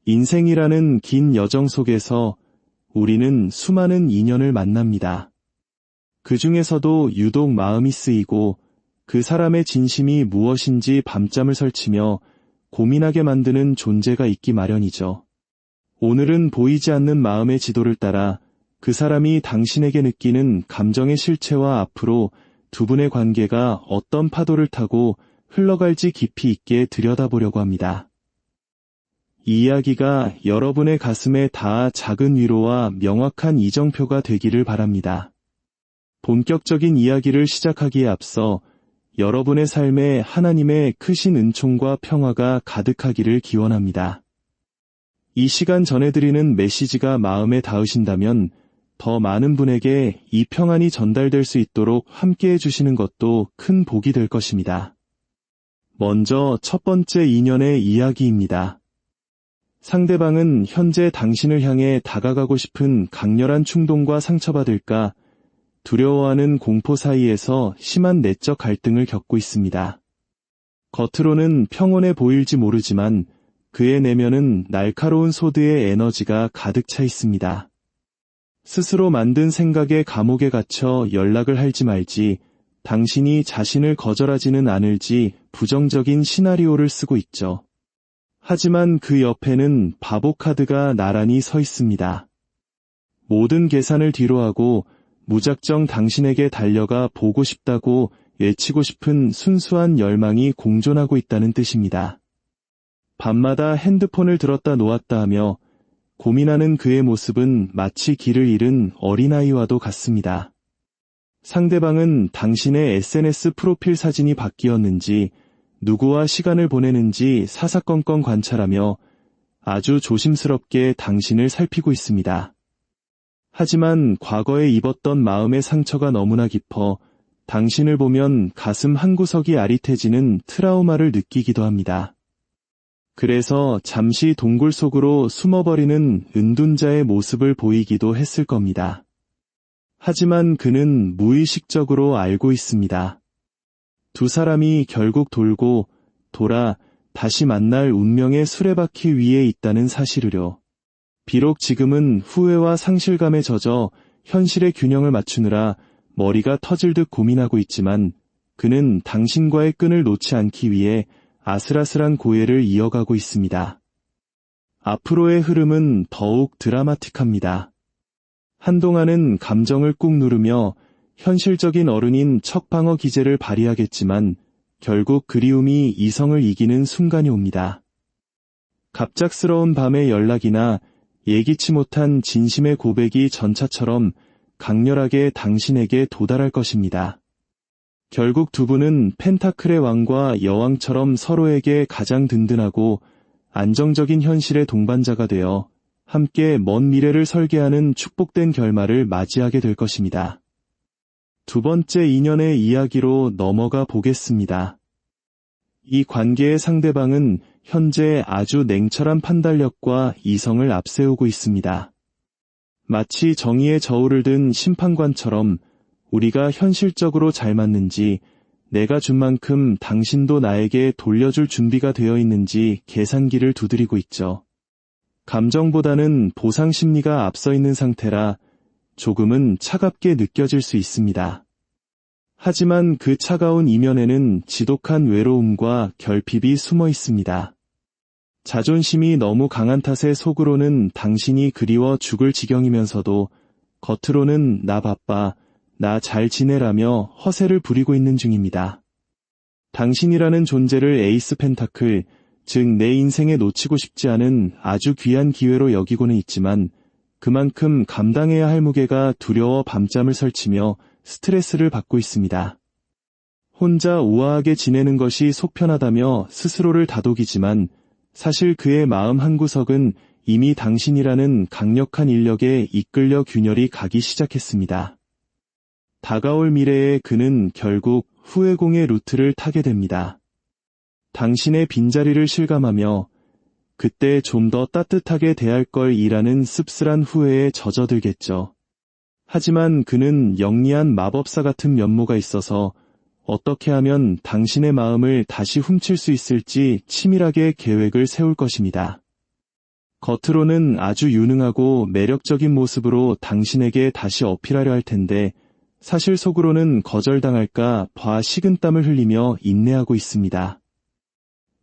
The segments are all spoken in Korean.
인생이라는 긴 여정 속에서 우리는 수많은 인연을 만납니다. 그 중에서도 유독 마음이 쓰이고 그 사람의 진심이 무엇인지 밤잠을 설치며 고민하게 만드는 존재가 있기 마련이죠. 오늘은 보이지 않는 마음의 지도를 따라 그 사람이 당신에게 느끼는 감정의 실체와 앞으로 두 분의 관계가 어떤 파도를 타고 흘러갈지 깊이 있게 들여다보려고 합니다. 이 이야기가 여러분의 가슴에 닿아 작은 위로와 명확한 이정표가 되기를 바랍니다. 본격적인 이야기를 시작하기에 앞서 여러분의 삶에 하나님의 크신 은총과 평화가 가득하기를 기원합니다. 이 시간 전해드리는 메시지가 마음에 닿으신다면 더 많은 분에게 이 평안이 전달될 수 있도록 함께해 주시는 것도 큰 복이 될 것입니다. 먼저 첫 번째 인연의 이야기입니다. 상대방은 현재 당신을 향해 다가가고 싶은 강렬한 충동과 상처받을까 두려워하는 공포 사이에서 심한 내적 갈등을 겪고 있습니다. 겉으로는 평온해 보일지 모르지만 그의 내면은 날카로운 소드의 에너지가 가득 차 있습니다. 스스로 만든 생각의 감옥에 갇혀 연락을 할지 말지, 당신이 자신을 거절하지는 않을지 부정적인 시나리오를 쓰고 있죠. 하지만 그 옆에는 바보 카드가 나란히 서 있습니다. 모든 계산을 뒤로하고 무작정 당신에게 달려가 보고 싶다고 외치고 싶은 순수한 열망이 공존하고 있다는 뜻입니다. 밤마다 핸드폰을 들었다 놓았다 하며 고민하는 그의 모습은 마치 길을 잃은 어린아이와도 같습니다. 상대방은 당신의 SNS 프로필 사진이 바뀌었는지, 누구와 시간을 보내는지 사사건건 관찰하며 아주 조심스럽게 당신을 살피고 있습니다. 하지만 과거에 입었던 마음의 상처가 너무나 깊어 당신을 보면 가슴 한구석이 아릿해지는 트라우마를 느끼기도 합니다. 그래서 잠시 동굴 속으로 숨어버리는 은둔자의 모습을 보이기도 했을 겁니다. 하지만 그는 무의식적으로 알고 있습니다. 두 사람이 결국 돌고 돌아 다시 만날 운명의 수레바퀴 위에 있다는 사실을요. 비록 지금은 후회와 상실감에 젖어 현실의 균형을 맞추느라 머리가 터질 듯 고민하고 있지만 그는 당신과의 끈을 놓지 않기 위해 아슬아슬한 고해를 이어가고 있습니다. 앞으로의 흐름은 더욱 드라마틱합니다. 한동안은 감정을 꾹 누르며 현실적인 어른인 척방어 기제를 발휘하겠지만 결국 그리움이 이성을 이기는 순간이 옵니다. 갑작스러운 밤의 연락이나 예기치 못한 진심의 고백이 전차처럼 강렬하게 당신에게 도달할 것입니다. 결국 두 분은 펜타클의 왕과 여왕처럼 서로에게 가장 든든하고 안정적인 현실의 동반자가 되어 함께 먼 미래를 설계하는 축복된 결말을 맞이하게 될 것입니다. 두 번째 인연의 이야기로 넘어가 보겠습니다. 이 관계의 상대방은 현재 아주 냉철한 판단력과 이성을 앞세우고 있습니다. 마치 정의의 저울을 든 심판관처럼 우리가 현실적으로 잘 맞는지, 내가 준 만큼 당신도 나에게 돌려줄 준비가 되어 있는지 계산기를 두드리고 있죠. 감정보다는 보상 심리가 앞서 있는 상태라 조금은 차갑게 느껴질 수 있습니다. 하지만 그 차가운 이면에는 지독한 외로움과 결핍이 숨어 있습니다. 자존심이 너무 강한 탓에 속으로는 당신이 그리워 죽을 지경이면서도 겉으로는 나 바빠, 나 잘 지내라며 허세를 부리고 있는 중입니다. 당신이라는 존재를 에이스 펜타클, 즉 내 인생에 놓치고 싶지 않은 아주 귀한 기회로 여기고는 있지만 그만큼 감당해야 할 무게가 두려워 밤잠을 설치며 스트레스를 받고 있습니다. 혼자 우아하게 지내는 것이 속편하다며 스스로를 다독이지만 사실 그의 마음 한구석은 이미 당신이라는 강력한 인력에 이끌려 균열이 가기 시작했습니다. 다가올 미래에 그는 결국 후회공의 루트를 타게 됩니다. 당신의 빈자리를 실감하며 그때 좀 더 따뜻하게 대할 걸 이라는 씁쓸한 후회에 젖어들겠죠. 하지만 그는 영리한 마법사 같은 면모가 있어서 어떻게 하면 당신의 마음을 다시 훔칠 수 있을지 치밀하게 계획을 세울 것입니다. 겉으로는 아주 유능하고 매력적인 모습으로 당신에게 다시 어필하려 할 텐데 사실 속으로는 거절당할까 봐 식은땀을 흘리며 인내하고 있습니다.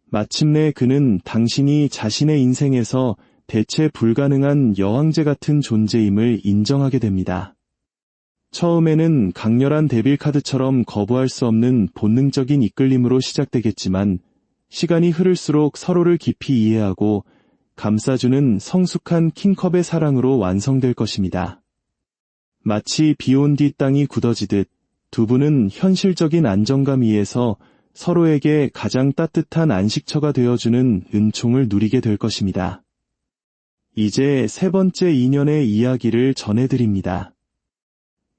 마침내 그는 당신이 자신의 인생에서 대체 불가능한 여왕제 같은 존재임을 인정하게 됩니다. 처음에는 강렬한 데빌카드처럼 거부할 수 없는 본능적인 이끌림으로 시작되겠지만 시간이 흐를수록 서로를 깊이 이해하고 감싸주는 성숙한 킹컵의 사랑으로 완성될 것입니다. 마치 비온 뒤 땅이 굳어지듯 두 분은 현실적인 안정감 위에서 서로에게 가장 따뜻한 안식처가 되어주는 은총을 누리게 될 것입니다. 이제 세 번째 인연의 이야기를 전해드립니다.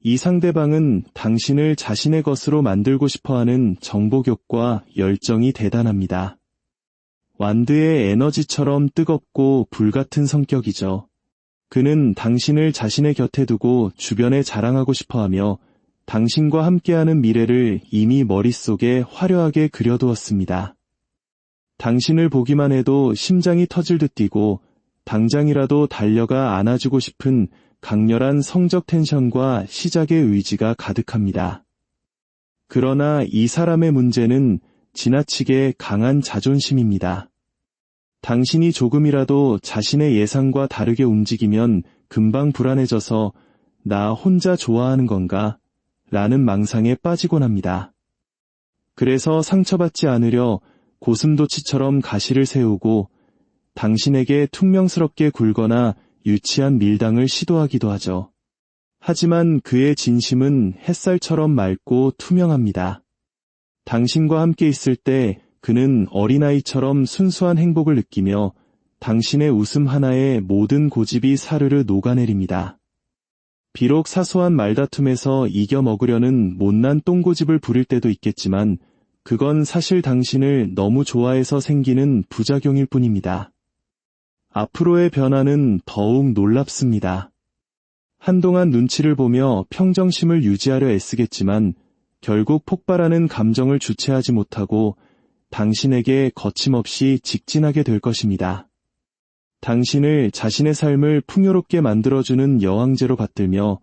이 상대방은 당신을 자신의 것으로 만들고 싶어하는 정복욕과 열정이 대단합니다. 완드의 에너지처럼 뜨겁고 불같은 성격이죠. 그는 당신을 자신의 곁에 두고 주변에 자랑하고 싶어하며 당신과 함께하는 미래를 이미 머릿속에 화려하게 그려두었습니다. 당신을 보기만 해도 심장이 터질 듯 뛰고 당장이라도 달려가 안아주고 싶은 강렬한 성적 텐션과 시작의 의지가 가득합니다. 그러나 이 사람의 문제는 지나치게 강한 자존심입니다. 당신이 조금이라도 자신의 예상과 다르게 움직이면 금방 불안해져서 나 혼자 좋아하는 건가? 라는 망상에 빠지곤 합니다. 그래서 상처받지 않으려 고슴도치처럼 가시를 세우고 당신에게 퉁명스럽게 굴거나 유치한 밀당을 시도하기도 하죠. 하지만 그의 진심은 햇살처럼 맑고 투명합니다. 당신과 함께 있을 때 그는 어린아이처럼 순수한 행복을 느끼며 당신의 웃음 하나에 모든 고집이 사르르 녹아내립니다. 비록 사소한 말다툼에서 이겨먹으려는 못난 똥고집을 부릴 때도 있겠지만 그건 사실 당신을 너무 좋아해서 생기는 부작용일 뿐입니다. 앞으로의 변화는 더욱 놀랍습니다. 한동안 눈치를 보며 평정심을 유지하려 애쓰겠지만 결국 폭발하는 감정을 주체하지 못하고 당신에게 거침없이 직진하게 될 것입니다. 당신을 자신의 삶을 풍요롭게 만들어주는 여왕제로 받들며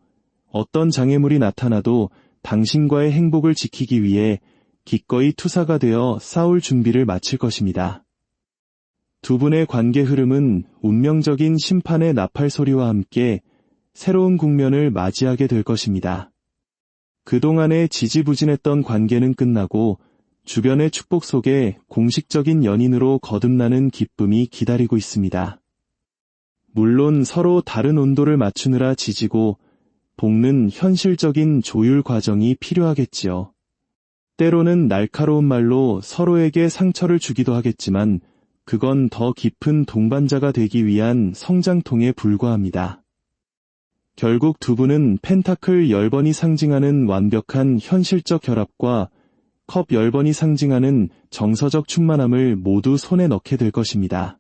어떤 장애물이 나타나도 당신과의 행복을 지키기 위해 기꺼이 투사가 되어 싸울 준비를 마칠 것입니다. 두 분의 관계 흐름은 운명적인 심판의 나팔 소리와 함께 새로운 국면을 맞이하게 될 것입니다. 그동안의 지지부진했던 관계는 끝나고 주변의 축복 속에 공식적인 연인으로 거듭나는 기쁨이 기다리고 있습니다. 물론 서로 다른 온도를 맞추느라 지지고 볶는 현실적인 조율 과정이 필요하겠지요. 때로는 날카로운 말로 서로에게 상처를 주기도 하겠지만 그건 더 깊은 동반자가 되기 위한 성장통에 불과합니다. 결국 두 분은 펜타클 10번이 상징하는 완벽한 현실적 결합과 컵 10번이 상징하는 정서적 충만함을 모두 손에 넣게 될 것입니다.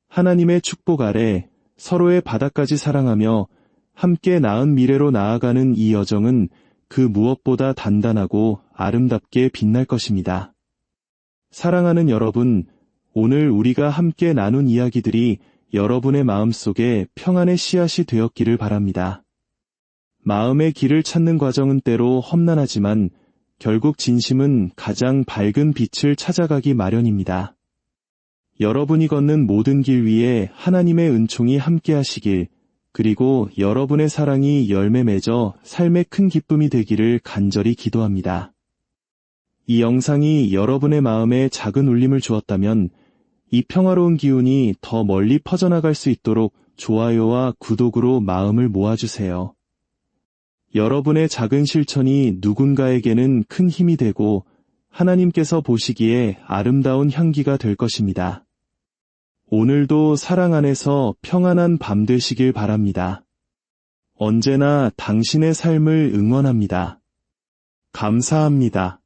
하나님의 축복 아래 서로의 바닥까지 사랑하며 함께 나은 미래로 나아가는 이 여정은 그 무엇보다 단단하고 아름답게 빛날 것입니다. 사랑하는 여러분, 오늘 우리가 함께 나눈 이야기들이 여러분의 마음속에 평안의 씨앗이 되었기를 바랍니다. 마음의 길을 찾는 과정은 때로 험난하지만 결국 진심은 가장 밝은 빛을 찾아가기 마련입니다. 여러분이 걷는 모든 길 위에 하나님의 은총이 함께하시길, 그리고 여러분의 사랑이 열매 맺어 삶의 큰 기쁨이 되기를 간절히 기도합니다. 이 영상이 여러분의 마음에 작은 울림을 주었다면 이 평화로운 기운이 더 멀리 퍼져나갈 수 있도록 좋아요와 구독으로 마음을 모아주세요. 여러분의 작은 실천이 누군가에게는 큰 힘이 되고 하나님께서 보시기에 아름다운 향기가 될 것입니다. 오늘도 사랑 안에서 평안한 밤 되시길 바랍니다. 언제나 당신의 삶을 응원합니다. 감사합니다.